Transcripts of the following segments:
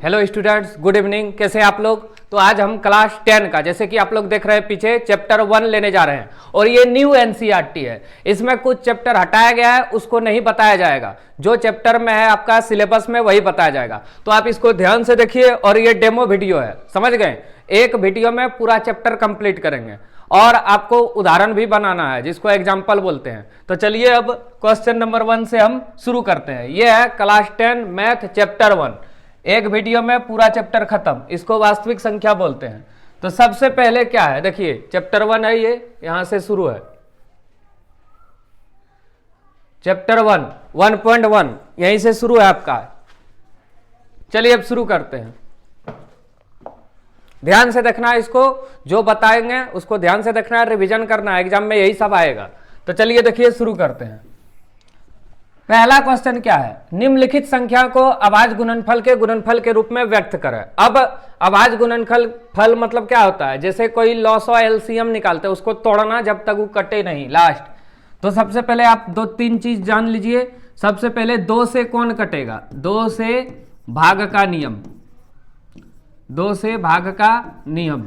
Hello students, good evening. कैसे हैं आप लोग? तो आज हम क्लास 10 का, जैसे कि आप लोग देख रहे हैं पीछे, चैप्टर 1 लेने जा रहे हैं और ये न्यू एनसीईआरटी है। इसमें कुछ चैप्टर हटाया गया है, उसको नहीं बताया जाएगा। जो चैप्टर में है आपका सिलेबस में वही बताया जाएगा। तो आप इसको ध्यान से देखिए और ये डेमो वीडियो है, समझ गए? एक वीडियो में पूरा चैप्टर कंप्लीट करेंगे और आपको उदाहरण भी बनाना है, जिसको एग्जाम्पल बोलते हैं। तो चलिए अब क्वेश्चन नंबर 1 से हम शुरू करते हैं। यह है क्लास 10 मैथ चैप्टर 1। एक वीडियो में पूरा चैप्टर खत्म, इसको वास्तविक संख्या बोलते हैं। तो सबसे पहले क्या है, देखिए चैप्टर 1 है, ये यहां से शुरू है। चैप्टर 1 1.1 यहीं से शुरू है आपका। चलिए अब शुरू करते हैं। ध्यान से देखना है, इसको जो बताएंगे उसको ध्यान से देखना है, रिवीजन करना है, एग्जाम में यही सब आएगा। तो चलिए देखिए शुरू करते हैं। पहला क्वेश्चन क्या है, निम्नलिखित संख्या को अभाज्य गुणनफल के गुणनफल के रूप में व्यक्त करें। अब अभाज्य गुणनफल फल मतलब क्या होता है, जैसे कोई लॉसो एलसीएम निकालते हैं, उसको तोड़ना जब तक वो कटे नहीं लास्ट। तो सबसे पहले आप 2-3 चीज जान लीजिए। सबसे पहले 2 से कौन कटेगा, 2 से भाग का नियम, 2 से भाग का नियम।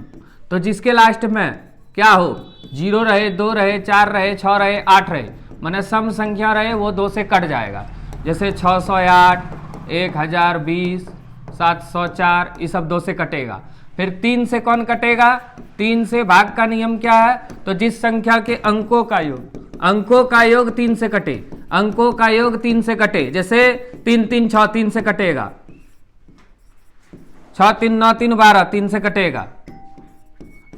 तो जिसके लास्ट में क्या हो, 0 रहे, 2 रहे, 4 रहे, 6 रहे, 8 रहे, माने सम संख्या रहे, वो 2 से कट जाएगा। जैसे 608, 1020, 704, ये सब 2 से कटेगा। फिर 3 से कौन कटेगा, 3 से भाग का नियम क्या है, तो जिस संख्या के अंकों का योग 3 से कटे, अंकों का योग 3 से कटे, जैसे 3 3 6 3 से कटेगा, 6 3 9 3 12 3 से कटेगा,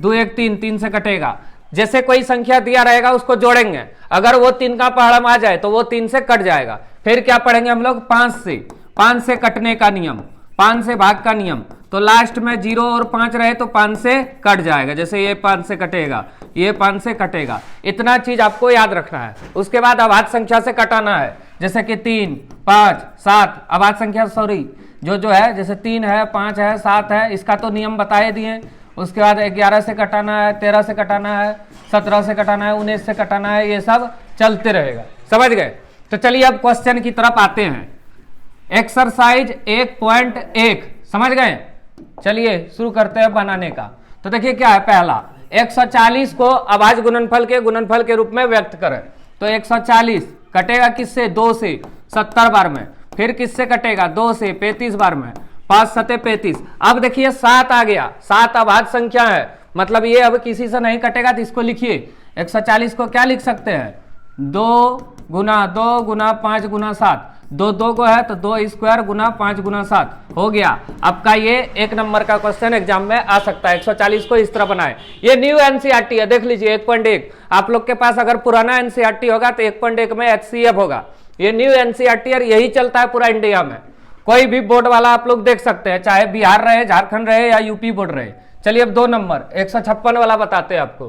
2 1 3 3 से कटेगा। जैसे कोई संख्या दिया रहेगा उसको जोड़ेंगे, अगर वो 3 का पहाड़म आ जाए तो वो 3 से कट जाएगा। फिर क्या पढ़ेंगे हम लोग, 5 से कटने का नियम, 5 से भाग का नियम। तो लास्ट में 0 और 5 रहे तो 5 से कट जाएगा, जैसे ये 5 से कटेगा, ये 5 से कटेगा। इतना चीज आपको याद रखना है। उसके बाद अभाज्य संख्या से कटाना है, जैसे कि 3 5 7 अभाज्य संख्या जो है, जैसे 3 है, 5 है, 7 है, इसका तो नियम बताए दिए। उसके बाद 11 से कटाना है, 13 से कटाना है, 17 से कटाना है, 19 से कटाना है, ये सब चलते रहेगा, समझ गए? तो चलिए अब क्वेश्चन की तरफ आते हैं। एक्सरसाइज 1.1 समझ गए? चलिए शुरू करते हैं बनाने का। तो देखिए क्या है, पहला 140 को अभाज्य गुणनफल के गुणनफल के रूप में व्यक्त करें। तो 140 कटेगा किससे, 2 से 70 बार में। फिर किससे कटेगा, 2 से 35 बार में, 5 7 35। अब देखिए 7 आ गया, 7 अभाज्य संख्या है, मतलब ये अब किसी से नहीं कटेगा। तो इसको लिखिए, 140 को क्या लिख सकते हैं, 2 गुना 2 गुना 5 गुना 7, 2 2 को है तो 2 स्क्वायर गुना 5 गुना 7 हो गया। आपका ये 1 नंबर का क्वेश्चन एग्जाम में आ सकता है। 140 को इस तरह बनाए। ये न्यू एनसीईआरटी है, देख लीजिए 1.1। आप लोग के पास अगर पुराना एनसीईआरटी होगा तो 1.1 में एचसीएफ होगा। ये न्यू एनसीईआरटी और यही चलता है पूरा इंडिया में। कोई भी बोर्ड वाला आप लोग देख सकते हैं, चाहे बिहार रहे, झारखंड रहे या यूपी बोर्ड रहे। चलिए अब 2 नंबर 156 वाला बताते हैं आपको।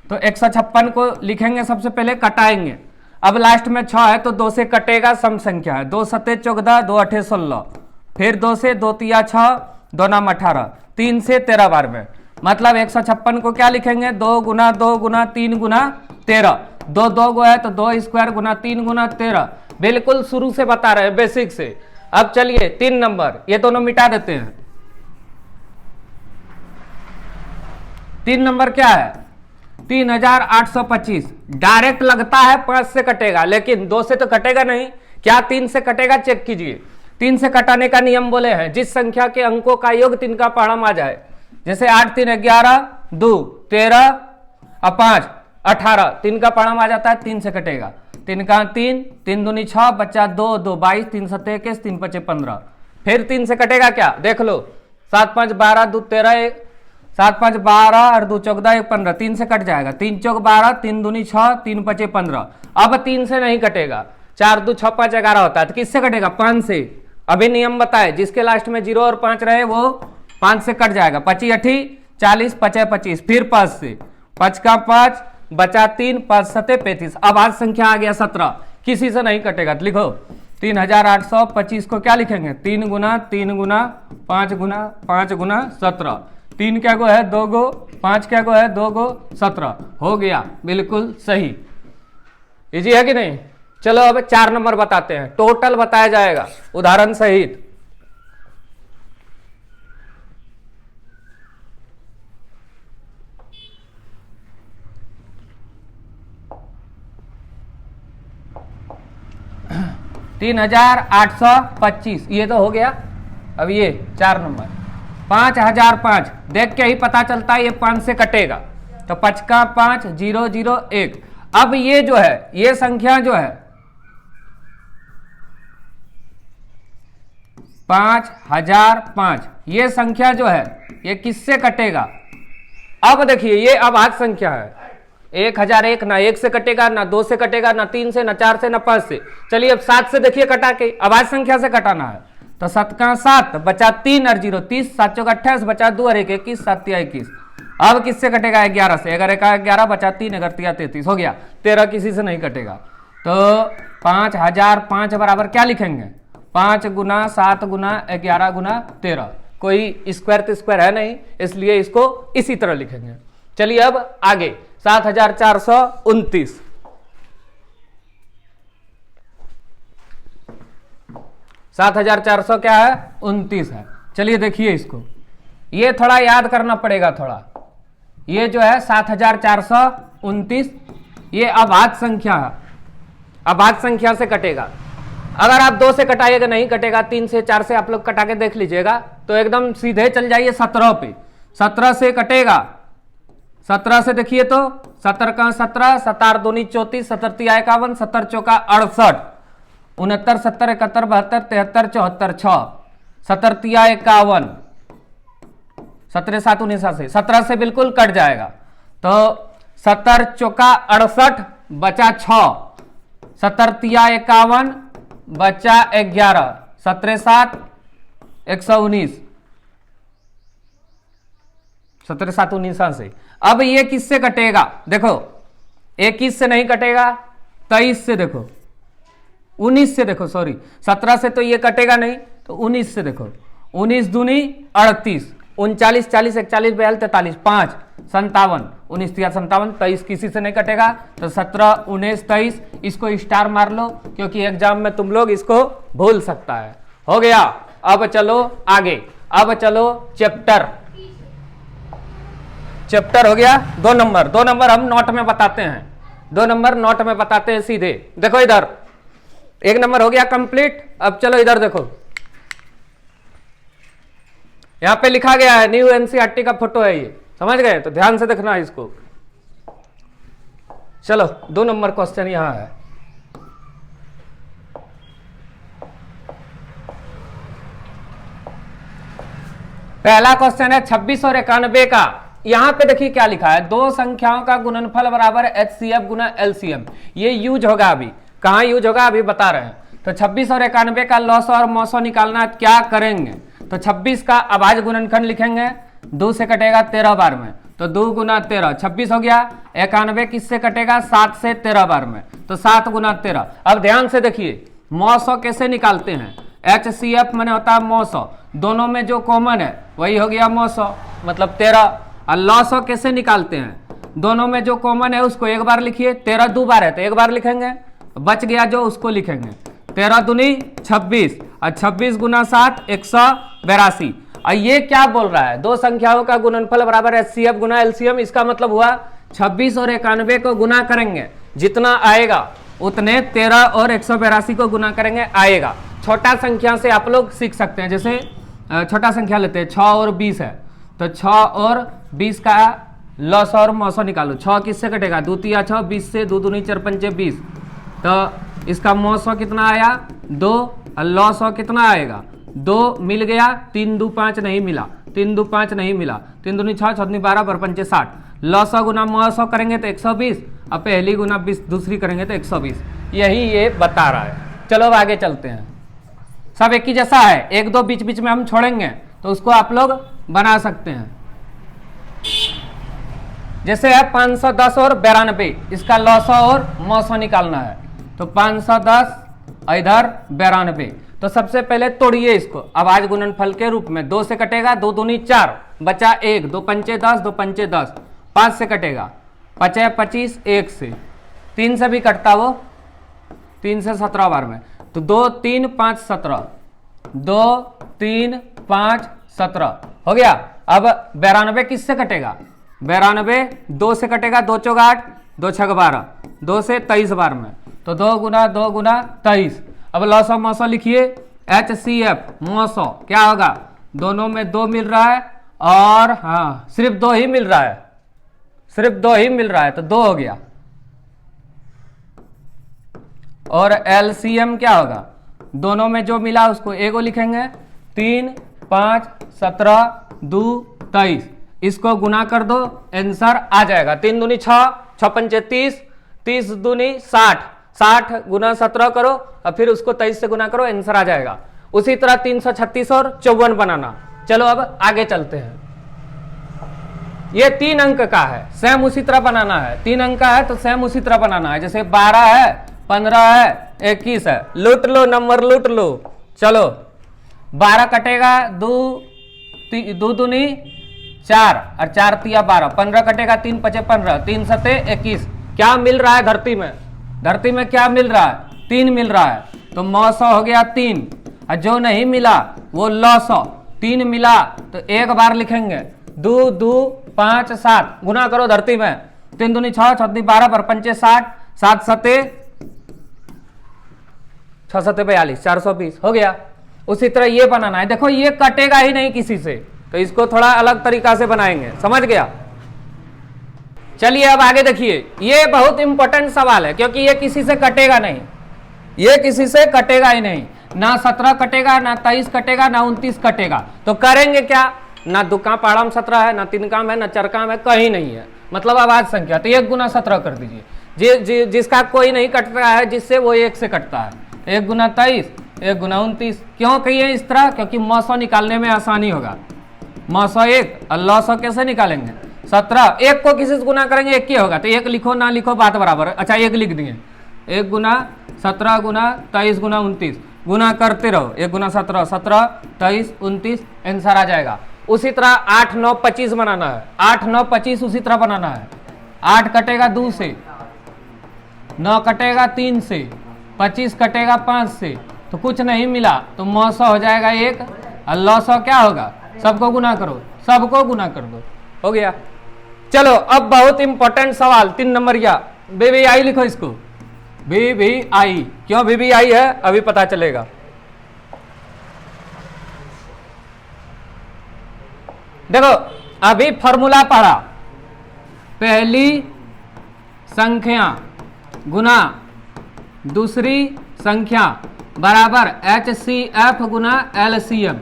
तो 156 को लिखेंगे, सबसे पहले कटाएंगे। अब लास्ट में 6 है तो 2 से कटेगा, सम संख्या है, 2 7 14, 2 8 16, फिर 2 से 2 3 6, 2 9 18, 3 से 13 बार में। मतलब 156 को क्या लिखेंगे, 2 गुना 2 गुना 3 गुना 13, 2 2 को है तो 2 स्क्वायर गुना 3 गुना 13। बिल्कुल शुरू से बता रहे हैं, बेसिक से। अब चलिए 3 नंबर, ये दोनों मिटा देते हैं। 3 नंबर क्या है, 3825। डायरेक्ट लगता है 5 से कटेगा, लेकिन 2 से तो कटेगा नहीं। क्या 3 से कटेगा, चेक कीजिए। 3 से कटाने का नियम बोले हैं, जिस संख्या के अंकों का योग 3 का पहाड़म आ जाए, जैसे 8 3 11, 2 13 और 5 18, 3 का पहाड़म आ जाता है, 3 से कटेगा। 3 का 3, 3 दूनी 6, बच्चा 2 2 22, 3 7 21, 3 5 15। फिर 3 से कटेगा क्या, देख लो, 7 5 12, 2 13, 7 5 12 और 2 14 1 15, 3 से कट जाएगा। 3 चौक 12, 3 दूनी 6, 3 5 15। अब 3 से नहीं कटेगा, 4 2 6 5 11 होता है, तो किससे कटेगा, 5 से। अभी नियम बताए, जिसके लास्ट में 0 और 5 रहे वो 5 से कट जाएगा। 25 8 40, 25 25, फिर 5 से, 5 का 5 बचा 3, 5 7 35। अब आज संख्या आ गया 17, किसी से नहीं कटेगा। तो लिखो 3825 को क्या लिखेंगे, 3 गुना 3 गुना 5 गुना 5 गुना 17। 3 क्या को है, 2 गो, 5 क्या को है, 2 गो, 17 हो गया। बिल्कुल सही, इजी है कि नहीं? चलो अब 4 नंबर बताते हैं, टोटल बताया जाएगा उदाहरण सहित। 3825, ये तो हो गया। अब ये 4 नंबर 5005, देख के ही पता चलता है ये 5 से कटेगा, तो 5 का 5 0 0 1। अब ये जो है ये संख्या जो है 5005, ये संख्या जो है ये किससे कटेगा? अब देखिए ये अभाज्य संख्या है, 1001 ना 1 से कटेगा, ना 2 से कटेगा, ना 3 से, ना 4 से, ना 5 से। चलिए अब 7 से देखिए कटा के, अभाज्य संख्या से कटाना है। तो 7 का 7 बचा 3 और 0 30, 7 चौका 28 बचा 2 और 1 21, 7 तिया 21। अब किससे कटेगा? 11 से। 11 का 11 बचा 3, 11 तिया 33 हो गया। 13 किसी से नहीं कटेगा। तो 5005 बराबर क्या लिखेंगे? 5 गुना 7 गुना 11 गुना 13। कोई स्क्वायर तो स्क्वायर है नहीं, इसलिए इसको इसी तरह लिखेंगे। चलिए अब आगे 7429, 7400 क्या है? 29 है। चलिए देखिए इसको, ये थोड़ा याद करना पड़ेगा थोड़ा। ये जो है 7429, ये अभाज्य संख्या है, अभाज्य संख्या से कटेगा। अगर आप 2 से कटाइएगा नहीं कटेगा, 3 से 4 से आप लोग कटा के देख लीजिएगा, तो एकदम सीधे चल जाइए 17 पे। 17 से कटेगा, 17 से देखिए तो 17 का 17, 17 दूनी 34, 17 तिया 51, 17 चौका 68, 69 70 71 72 73 74 6, 17 तिया 51, 17 7 19 से 17 से बिल्कुल कट जाएगा। तो 17 चौका 68 बचा 6, 17 तिया 51 बचा 11, 17 7 119, 17 7 19 से। अब ये किससे कटेगा? देखो 21 से नहीं कटेगा, 23 से देखो, 19 से देखो, सॉरी 17 से तो ये कटेगा नहीं, तो 19 से देखो, 19 दूनी 38, 39 40 41 42 43 5 57, 19 तिया 57, 23 किसी से नहीं कटेगा। तो 17 19 23, इसको स्टार मार लो क्योंकि एग्जाम में तुम लोग इसको भूल सकता है। हो गया। अब चलो आगे, अब चलो चैप्टर हो गया 2 नंबर। 2 नंबर हम नोट में बताते हैं, 2 नंबर नोट में बताते हैं सीधे। देखो इधर 1 नंबर हो गया कंप्लीट। अब चलो इधर देखो, यहां पे लिखा गया है न्यू एनसीईआरटी का फोटो है, ये समझ गए? तो ध्यान से देखना है इसको। चलो 2 नंबर क्वेश्चन यहां है। पहला क्वेश्चन है 26 और 91 का। यहां पे देखिए क्या लिखा है, 2 संख्याओं का गुणनफल बराबर HCF गुना LCM। ये यूज होगा, अभी कहां यूज होगा अभी बता रहे हैं। तो 26 और 91 का लॉस और मौसो निकालना, क्या करेंगे? तो 26 का अभाज्य गुणनखंड लिखेंगे, 2 से कटेगा 13 बार में, तो 2 गुना 13 26 हो गया। 91 किससे कटेगा? 7 से 13 बार में, तो 7 गुना 13। अब ध्यान से देखिए मौसो कैसे निकालते हैं। HCF मैंने होता है मौसो, दोनों में जो कॉमन है वही हो गया मौसो, मतलब 13। और लॉसो कैसे निकालते हैं? दोनों में जो कॉमन है उसको एक बार लिखिए, 13 2 बार है तो एक बार लिखेंगे, बच गया जो उसको लिखेंगे। 13 दूनी 26 और 26 गुना 7 182। और ये क्या बोल रहा है? 2 संख्याओं का गुणनफल बराबर HCF गुना LCM। इसका मतलब हुआ 26 और 91 को गुना करेंगे, जितना आएगा उतने 13 और 182 को गुना करेंगे आएगा। छोटा संख्या से आप लोग सीख सकते हैं, जैसे छोटा संख्या लेते हैं 6 और 20 है, तो 6 और 20 का लॉस और मौसो निकालो। 6 किससे कटेगा? 2 तिया 6, 20 से 2 दूनी 4 पंचे 20, तो इसका मौसो कितना आया? 2, और लॉसो कितना आएगा? 2 मिल गया, 3 2 5 नहीं मिला, 3 2 5 नहीं मिला, 3 दूनी 6 6 दूनी 12 पंचे 60। लॉसो गुना मौसो करेंगे तो 120, और पहली गुना 20 दूसरी करेंगे तो 120। यही ये बता रहा है। चलो अब आगे चलते हैं। सब एक ही जैसा है, 1 2 बीच बीच में हम छोड़ेंगे तो उसको आप लोग बना सकते हैं। जैसे है 510 और 92, इसका लॉसो और मौसो निकालना है, तो 510 इधर 92। तो सबसे पहले तोड़िए इसको अभाज्य गुणनफल के रूप में। 2 से कटेगा, 2 दूनी 4 बचा 1, 2 पंचे 10, 2 पंचे 10। 5 से कटेगा, 5 25 1 से, 3 से भी कटता वो, 3 से 17 बार में, तो 2 3 5 17, 2 3 5 17 हो गया। अब 92 किससे कटेगा? 92 2 से कटेगा, 2 चौका 8, 2 छक 12, 2 से 23 बार में, तो 2 गुना 23। अब लॉस ऑफ मॉसो लिखिए, HCF मॉसो क्या होगा, दोनों में 2 मिल रहा है और हाँ सिर्फ 2 ही मिल रहा है, सिर्फ 2 ही मिल रहा है तो 2 हो गया। और LCM क्या होगा, दोनों में जो मिला उसको एगो लिखेंगे, 3 5 17 2 23, इसको गुना कर दो आंसर आ जाएगा। 3 दूनी 6, 6 पंचे 30, 30 दूनी 60, 60 गुना 17 करो और फिर उसको 23 से गुना करो, आंसर आ जाएगा। उसी तरह 336 और 54 बनाना। चलो अब आगे चलते हैं। ये 3 अंक का है, सेम उसी तरह बनाना है। 3 अंक का है तो सेम उसी तरह बनाना है, जैसे 12 है, 15 है, 21 है। लूट लो नंबर, लूट लो। चलो 12 कटेगा, 2 दूनी 4 और 4 तिया 12, 15 कटेगा, 3 पचे 15, 3 सते 21। क्या मिल रहा है धरती में, धरती में क्या मिल रहा है, 3 मिल रहा है, तो मौसौ हो गया 3। और जो नहीं मिला वो लौसौ। 3 मिला तो एक बार लिखेंगे, 2 2 5 7 गुना करो धरती में, 3 दूनी 6, 6 दूनी 12 पर 5 60, 7 सते 6 सते 42, 420 हो गया। उसी तरह ये बनाना है। देखो ये कटेगा ही नहीं किसी से, तो इसको थोड़ा अलग तरीका से बनाएंगे, समझ गया। चलिए अब आगे देखिए, ये बहुत इंपॉर्टेंट सवाल है क्योंकि ये किसी से कटेगा नहीं, ये किसी से कटेगा ही नहीं। ना 17 कटेगा, ना 23 कटेगा, ना 29 कटेगा। तो करेंगे क्या, ना दुका पाड़ाम 17 है, ना 3 काम है, ना 4 काम है, कहीं नहीं है, मतलब आवाज संख्या। तो 1 गुना 17 कर दीजिए। जिसका कोई नहीं कटता है जिससे, वो 1 से कटता है। 1 गुना 23, 1 गुना 29। क्यों कहिए इस तरह, क्योंकि मौसौ निकालने में आसानी होगा। मौसौ 1 और लौसौ कैसे निकालेंगे, 17। 1 को किसी से गुना करेंगे 1 ही होगा, तो 1 लिखो ना लिखो बात बराबर। अच्छा 1 लिख दिए, 1 गुना 17 गुना 23 गुना 29, गुना करते रहो। 1 गुना 17, 17 23 29, आंसर आ जाएगा। उसी तरह 8 9 25 बनाना है। 8 9 25 उसी तरह बनाना है। 8 कटेगा 2 से, 9 कटेगा 3 से, 25 कटेगा 5 से, तो कुछ नहीं मिला तो मौसौ हो जाएगा 1 और लौसौ क्या होगा, सबको गुना करो, सबको गुना कर दो, हो गया। चलो अब बहुत इंपॉर्टेंट सवाल 3 नंबरिया, BBI लिखो इसको, BBI। क्यों BBI है अभी पता चलेगा। देखो अभी फॉर्मूला पढ़ा, पहली संख्या गुना दूसरी संख्या बराबर HCF गुना LCM।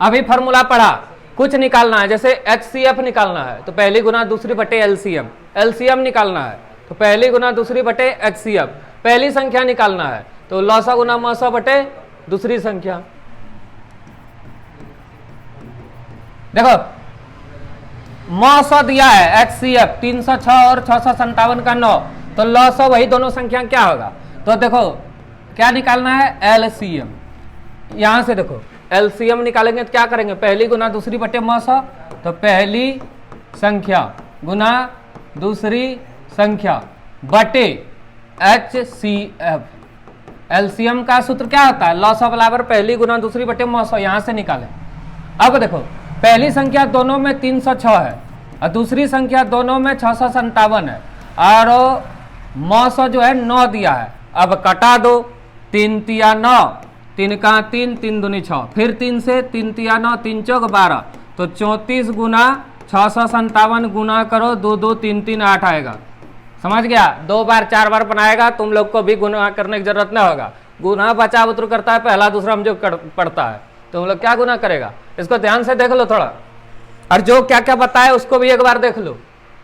अभी फॉर्मूला पढ़ा, कुछ निकालना है, जैसे HCF निकालना है तो पहली गुना दूसरी बटे LCM, LCM निकालना है तो पहली गुना दूसरी बटे HCF, पहली संख्या निकालना है तो लौसा गुना मौसा बटे दूसरी संख्या। देखो मौसा दिया है HCF 306 और 657 का 9, तो लौसा वही दोनों संख्या क्या होगा, तो देखो क्या निकालना है LCM। यहां से देखो LCM निकालेंगे तो क्या करेंगे, पहली गुना दूसरी बटे मौसा, तो पहली संख्या गुना दूसरी संख्या बटे HCF। LCM का सूत्र क्या होता है, लॉस ऑफ बराबर पहली गुना दूसरी बटे मौसौ, यहां से निकालें। अब देखो पहली संख्या दोनों में 306 है और दूसरी संख्या दोनों में 657 है और मौसौ जो है 9 दिया है। अब कटा दो, 3 तिया 9, 3 का 3, 3 दूनी 6, फिर 3 से 3 तिया 9, 3 चौक 12, तो 34 गुना 657 गुना करो 2 2 3 3 8 आएगा। समझ गया, 2 बार 4 बार बनाएगा, तुम लोग को भी गुना करने की जरूरत ना होगा। गुना बचा बुतरू करता है पहला दूसरा हम जो पढ़ता है, तुम लोग क्या गुना करेगा, इसको ध्यान से देख लो थोड़ा, और जो क्या क्या बताया उसको भी एक बार देख लो,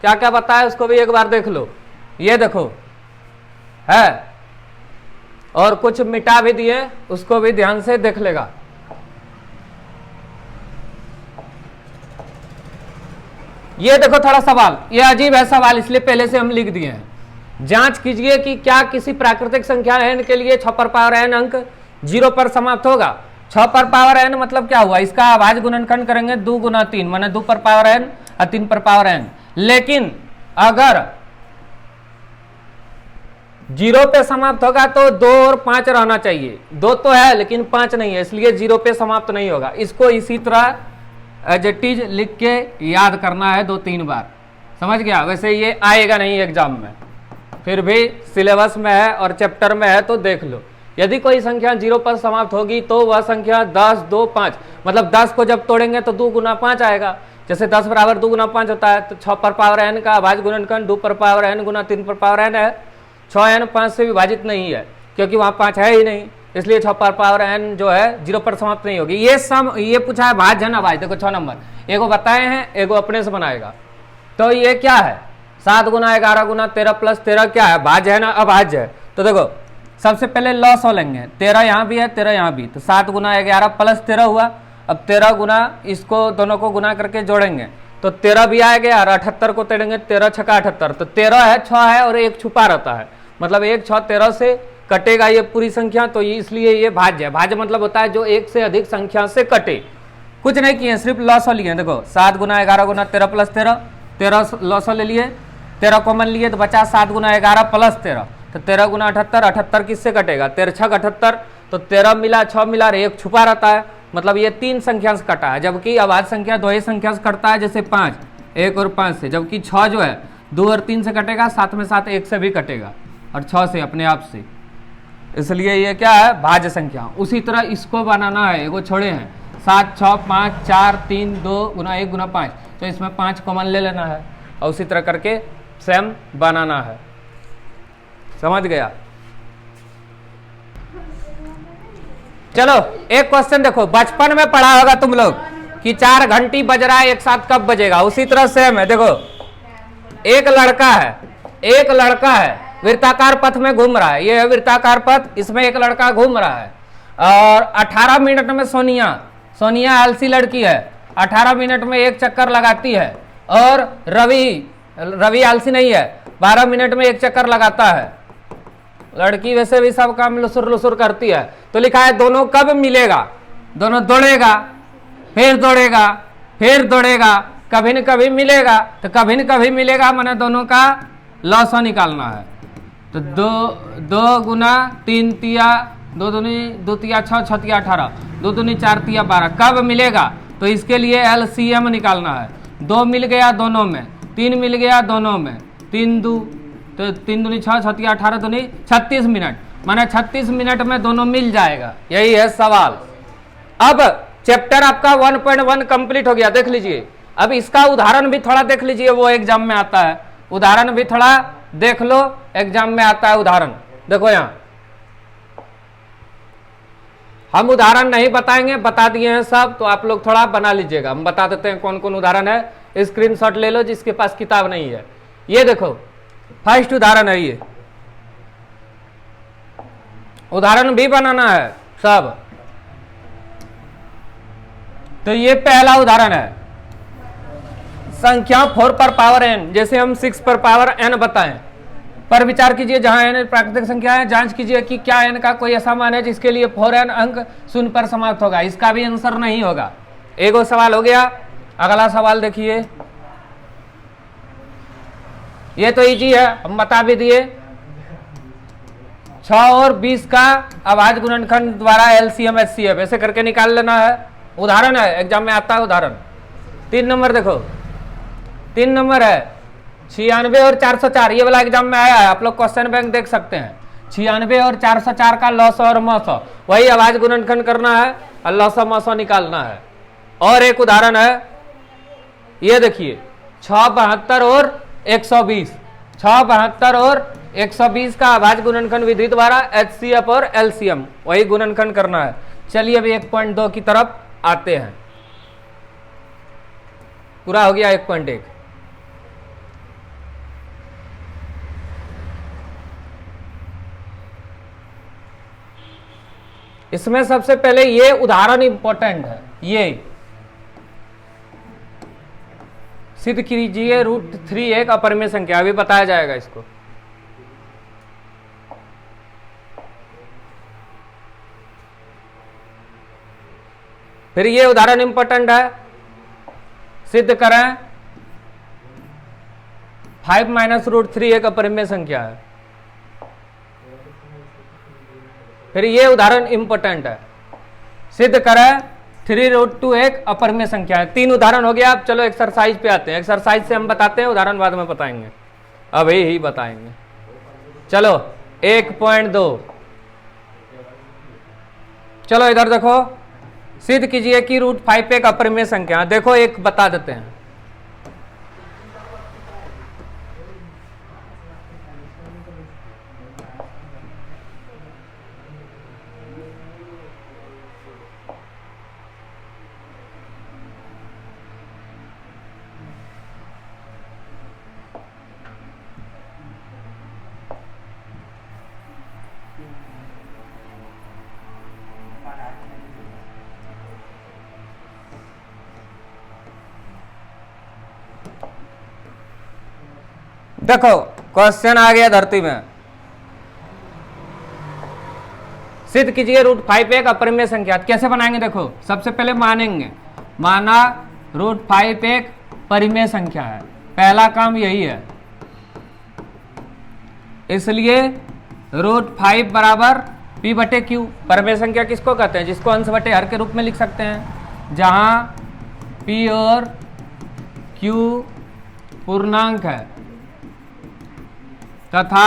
क्या क्या बताया उसको भी एक बार देख लो। ये देखो है, और कुछ मिटा भी दिए उसको भी ध्यान से देख लेगा। ये देखो थोड़ा सवाल, ये अजीब है सवाल इसलिए पहले से हम लिख दिए हैं। जांच कीजिए कि क्या किसी प्राकृतिक संख्या n के लिए 6 पर पावर n अंक 0 पर समाप्त होगा। 6 पर पावर n मतलब क्या हुआ, इसका आभाज्य गुणनखंड करेंगे 2 गुना 3 माने 2 पर पावर n और 3 पर पावर n। लेकिन अगर 0 पे समाप्त होगा तो 2 और 5 रहना चाहिए, 2 तो है लेकिन 5 नहीं है, इसलिए 0 पे समाप्त नहीं होगा। इसको इसी तरह एज इट इज लिख के याद करना है 2-3 बार, समझ गया। वैसे ये आएगा नहीं एग्जाम में, फिर भी सिलेबस में है और चैप्टर में है तो देख लो। यदि कोई संख्या 0 पर समाप्त होगी तो वह संख्या 10, 2, 5, मतलब 10 को जब तोड़ेंगे तो 2 गुना 5 आएगा। जैसे 10 बराबर 2 गुना 5 होता है, तो 6 पर पावर n का अभाज्य गुणनखंड 2 पर पावर n गुना 3 पर पावर n है। 6n 5 से विभाजित नहीं है क्योंकि वहां 5 है ही नहीं, इसलिए 6 पर पावर n जो है 0 पर समाप्त नहीं होगी। ये पूछा है भाज्य है ना भाई, देखो 6 नंबर एगो बताए हैं, एगो अपने से बनाएगा। तो ये क्या है, 7 गुना 11 गुना 13 प्लस 13 क्या है, भाज्य है ना अभाज्य है। तो देखो सबसे पहले लॉ लेंगे, 13 यहाँ भी है 13 यहाँ भी, तो 7 गुना 11 प्लस 13 हुआ। अब 13 गुना इसको दोनों को गुना करके जोड़ेंगे तो 13 भी आएगा और 78 को तोड़ेंगे, 13 छक्का 78, तो 13 है, 6 है और एक छुपा रहता है, मतलब 1 6 13 से कटेगा ये पूरी संख्या, तो इसलिए ये भाज्य है। भाज्य मतलब होता है जो एक से अधिक संख्या से कटे। कुछ नहीं किए, सिर्फ लॉ लिए। देखो 7 गुना 11 गुना 13 प्लस 13, 13 लॉ ले लिए, 13 कॉमन लिए तो बचा 7 गुना 11 प्लस 13, तो 13 गुना 78, 78 किससे कटेगा, 13 छक 78, तो 13 मिला 6 मिला और एक छुपा रहता है, मतलब ये 3 संख्या से कटा है। जबकि अभाज्य संख्या 2 ही संख्या से कटता है, जैसे 5 1 और 5 से, जबकि 6 जो है 2 और 3 से कटेगा, 7 में 7 1 से भी कटेगा और 6 से अपने आप से, इसलिए ये क्या है, भाज्य संख्या। उसी तरह इसको बनाना है, एगो छोड़े हैं 7 6 5 4 3 2 गुना 1 गुना 5, तो इसमें 5 कॉमन ले लेना है और उसी तरह करके सेम बनाना है। समझ गया। चलो एक क्वेश्चन देखो, बचपन में पढ़ा होगा तुम लोग कि 4 घंटी बज रहा है, एक साथ कब बजेगा, उसी तरह सेम है। देखो एक लड़का है वृत्ताकार पथ में घूम रहा है, ये है वृत्ताकार पथ, इसमें एक लड़का घूम रहा है और 18 मिनट में सोनिया आलसी लड़की है, 18 मिनट में एक चक्कर लगाती है, और रवि आलसी नहीं है, 12 मिनट में एक चक्कर लगाता है। लड़की वैसे भी सब काम लुसुर लुसुर करती है, तो लिखा है दोनों कब मिलेगा, दोनों दौड़ेगा फिर दौड़ेगा, कभी न कभी मिलेगा, तो कभी न कभी मिलेगा माने दोनों का लॉस निकालना है। तो 2 गुना 3 तिया 2 दूनी 2 तिया 6 6 तिया 18, 2 दूनी 4 तिया 12, कब मिलेगा, तो इसके लिए LCM निकालना है। 2 मिल गया दोनों में, 3 मिल गया दोनों में, 3 दूनी 6 6 तिया 18 दूनी 36 मिनट, माने 36 मिनट में दोनों मिल जाएगा। यही है सवाल। अब चैप्टर आपका 1.1 कंप्लीट हो गया, देख लीजिए। अब इसका उदाहरण भी थोड़ा देख लीजिए, वो एग्जाम में आता है, उदाहरण भी थोड़ा देख लो, एग्जाम में आता है उदाहरण। देखो यहाँ हम उदाहरण नहीं बताएंगे, बता दिए हैं सब, तो आप लोग थोड़ा बना लीजिएगा। हम बता देते हैं कौन कौन उदाहरण है, स्क्रीनशॉट ले लो जिसके पास किताब नहीं है। ये देखो फर्स्ट उदाहरण है, ये उदाहरण भी बनाना है सब। तो ये पहला उदाहरण है, संख्या 4 पर पावर n, जैसे हम 6 पर पावर n बताएं, पर विचार कीजिए जहां n प्राकृतिक संख्या है, जांच कीजिए कि क्या n का कोई ऐसा मान है जिसके लिए 4n अंक 0 पर समाप्त होगा। इसका भी आंसर नहीं होगा। एगो सवाल हो गया। अगला सवाल देखिए, ये तो इजी है, हम बता भी दिए। 6 और 20 का अभाज्य गुणनखंड द्वारा LCM HCF ऐसे करके निकाल लेना है। उदाहरण है, एग्जाम में आता है उदाहरण। 3 नंबर देखो, 3 नंबर है 96 और 404, ये वाला एग्जाम में आया है, आप लोग क्वेश्चन बैंक देख सकते हैं। 96 और 404 का लॉस और मौसो, वही अभाज्य गुणनखंड करना है और लॉस और मौसो निकालना है। और एक उदाहरण है, ये देखिए 6 72 और 120, 6 72 और 120 का अभाज्य गुणनखंड विधि द्वारा HCF और LCM वही गुणनखंड करना है। चलिए अभी 1.2 की तरफ आते हैं। पूरा हो गया 1.1। इसमें सबसे पहले ये उदाहरण इंपॉर्टेंट है, ये सिद्ध कीजिए √3 एक अपरिमेय संख्या, अभी बताया जाएगा इसको। फिर ये उदाहरण इंपॉर्टेंट है, सिद्ध करें 5 - √3 एक अपरिमेय संख्या है। फिर ये उदाहरण इंपॉर्टेंट है, सिद्ध करें 3√2 एक अपरिमेय संख्या है। 3 उदाहरण हो गया। अब चलो एक्सरसाइज पे आते हैं। एक्सरसाइज से हम बताते हैं, उदाहरण बाद में बताएंगे, अभी ही बताएंगे। चलो 1.2, चलो इधर देखो, सिद्ध कीजिए कि रूट 5 एक अपरिमेय संख्या। देखो एक बता देते हैं। देखो क्वेश्चन आ गया धरती में, सिद्ध कीजिए रूट 5 एक अपरिमेय संख्या। कैसे बनाएंगे? देखो सबसे पहले मानेंगे, माना रूट 5 एक परिमेय संख्या है, पहला काम यही है। इसलिए रूट 5 बराबर p बटे क्यू। परिमेय संख्या किसको कहते हैं? जिसको अंश बटे हर के रूप में लिख सकते हैं, जहां p और q पूर्णांक है तथा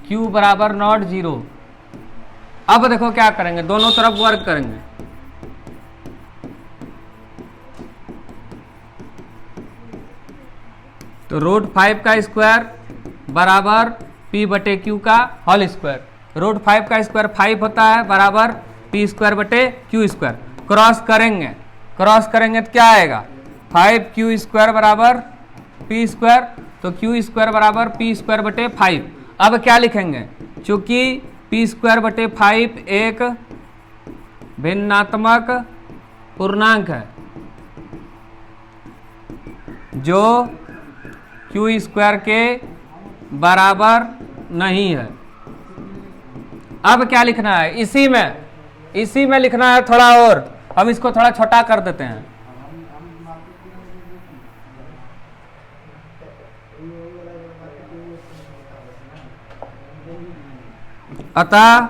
q बराबर नॉट 0। अब देखो क्या करेंगे, दोनों तरफ वर्ग करेंगे। तो रूट 5 का स्क्वायर बराबर p बटे क्यू का होल स्क्वायर। रूट 5 का स्क्वायर 5 होता है, बराबर p स्क्वायर बटे क्यू स्क्वायर। क्रॉस करेंगे, क्रॉस करेंगे तो क्या आएगा? 5q स्क्वायर बराबर p स्क्वायर, तो q स्क्वायर बराबर p स्क्वायर बटे 5। अब क्या लिखेंगे? चूंकि p स्क्वायर बटे 5 एक भिन्नात्मक पूर्णांक है जो q स्क्वायर के बराबर नहीं है। अब क्या लिखना है? इसी में लिखना है थोड़ा, और हम इसको थोड़ा छोटा कर देते हैं। अतः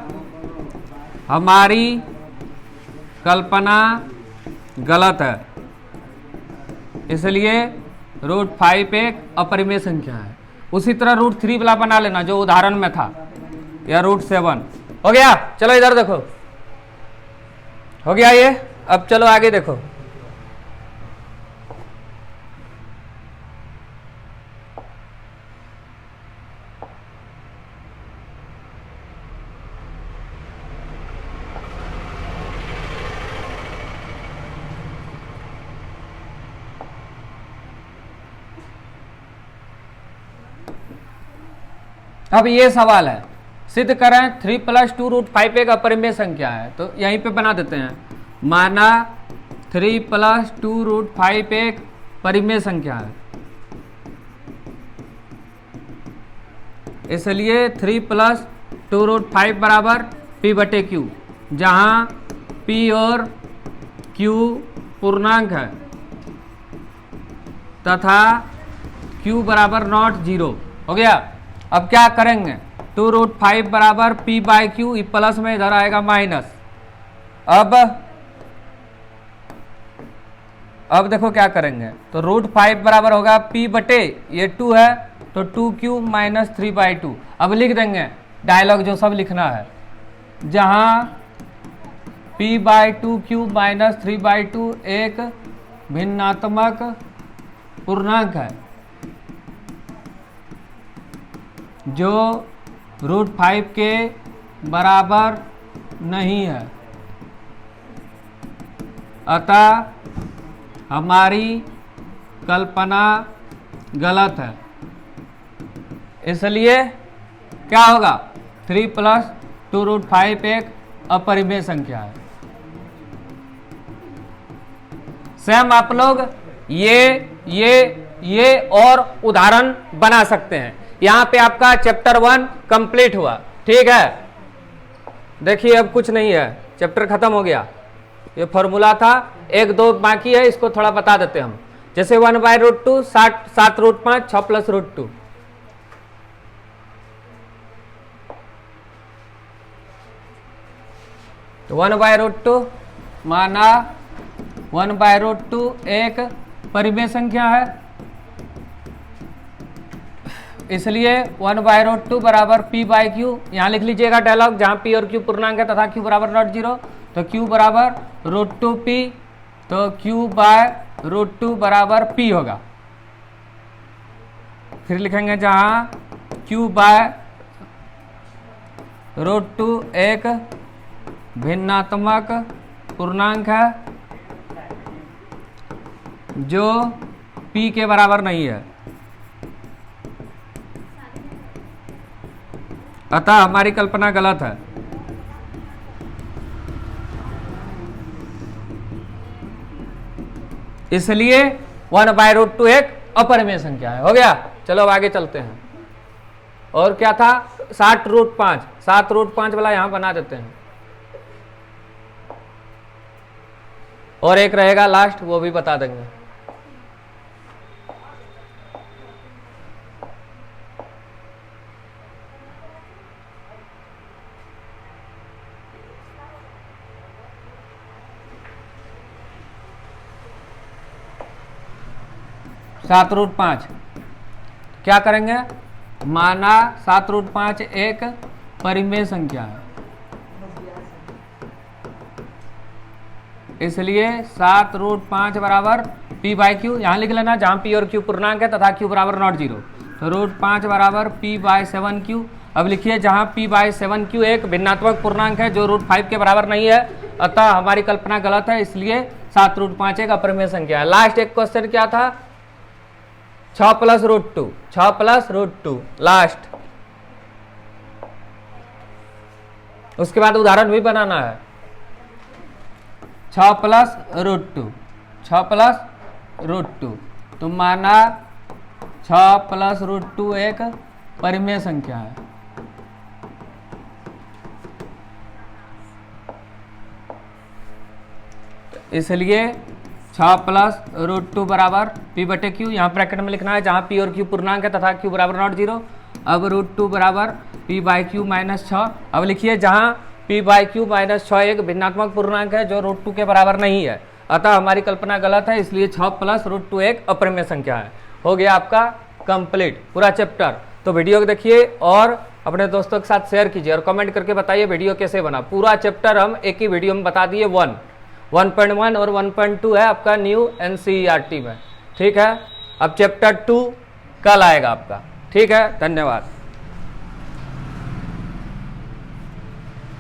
हमारी कल्पना गलत है, इसलिए रूट 5 एक अपरिमेय संख्या है। उसी तरह रूट 3 वाला बना लेना जो उदाहरण में था, या रूट 7 हो गया। चलो इधर देखो, हो गया ये। अब चलो आगे देखो, अब ये सवाल है, सिद्ध करें 3 + 2 रूट 5 एक अपरिमेय संख्या है। तो यहीं पे बना देते हैं, माना 3 + 2 रूट 5 एक परिमेय संख्या है, इसलिए 3 + 2 रूट 5 बराबर p बटे क्यू, जहां p और q पूर्णांक है तथा q बराबर नॉट 0। हो गया। अब क्या करेंगे? 2 रूट 5 बराबर p बाई क्यू, प्लस में इधर आएगा माइनस। अब देखो क्या करेंगे, तो रूट 5 बराबर होगा p बटे, ये 2 है तो 2q माइनस 3/2। अब लिख देंगे डायलॉग जो सब लिखना है, जहां p/2q माइनस 3/2 एक भिन्नात्मक पूर्णांक है जो रूट 5 के बराबर नहीं है, अतः हमारी कल्पना गलत है। इसलिए क्या होगा? 3 + 2 रूट 5 एक अपरिमेय संख्या है। सेम आप लोग ये और उदाहरण बना सकते हैं। यहां पे आपका चैप्टर 1 कंप्लीट हुआ, ठीक है। देखिए अब कुछ नहीं है, चैप्टर खत्म हो गया। ये फॉर्मूला था, 1 2 बाकी है, इसको थोड़ा बता देते हम। जैसे 1/√2 7 रूट 5 6 + √2, तो 1/√2 माना 1/√2 एक परिमेय संख्या है, इसलिए 1/√2 बराबर p बाई क्यू। यहाँ लिख लीजिएगा डायलॉग, जहाँ p और q पूर्णांक है तथा q बराबर नॉट 0। तो Q बराबर रूट टू पी, तो Q बाय रूट टू बराबर P होगा। फिर लिखेंगे जहां Q बाय रूट टू एक भिन्नात्मक पूर्णांक है जो P के बराबर नहीं है, अतः हमारी कल्पना गलत है। इसलिए 1/√2 एक अपरिमेय संख्या है। हो गया, चलो अब आगे चलते हैं। और क्या था, 7√5, 7√5 वाला यहां बना देते हैं, और एक रहेगा लास्ट, वो भी बता देंगे। सात रूट पांच क्या करेंगे, माना 7√5 एक परिमेय संख्या है, इसलिए 7√5 बराबर P बाई क्यू, यहाँ लिख लेना जहाँ P और Q पूर्णांक है तथा Q बराबर नॉट जीरो, तो √5 बराबर P बाई 7Q। अब लिखिए जहाँ P बाई 7Q एक भिन्नात्मक पूर्णांक है जो √5 के बराबर नहीं है, अतः हमारी कल्पना गलत है, इसलिए 7√5 एक अपरिमेय संख्या है। लास्ट एक क्वेश्चन क्या था, 6 + √2, 6 + √2 लास्ट, उसके बाद उदाहरण भी बनाना है। 6 + √2, 6 + √2, तो माना 6 + √2 एक परिमेय संख्या है, इसलिए 6 + √2 बराबर P बटे Q, यहाँ ब्रैकेट में लिखना है जहाँ P और Q पूर्णांक है तथा Q बराबर नॉट जीरो। अब √2 बराबर P बाई Q माइनस 6। अब लिखिए जहाँ P बाई Q माइनस 6 एक भिन्नात्मक पूर्णांक है जो √2 के बराबर नहीं है, अतः हमारी कल्पना गलत है, इसलिए 6 + √2 एक अपरिमेय संख्या है। हो गया आपका कंप्लीट पूरा चैप्टर। तो वीडियो को देखिए और अपने दोस्तों के साथ शेयर कीजिए और कमेंट करके बताइए वीडियो कैसे बना। पूरा चैप्टर हम एक ही वीडियो में बता दिए, 1.1 और 1.2 है आपका न्यू NCERT में। ठीक है, अब चैप्टर 2 कल आएगा आपका। ठीक है, धन्यवाद।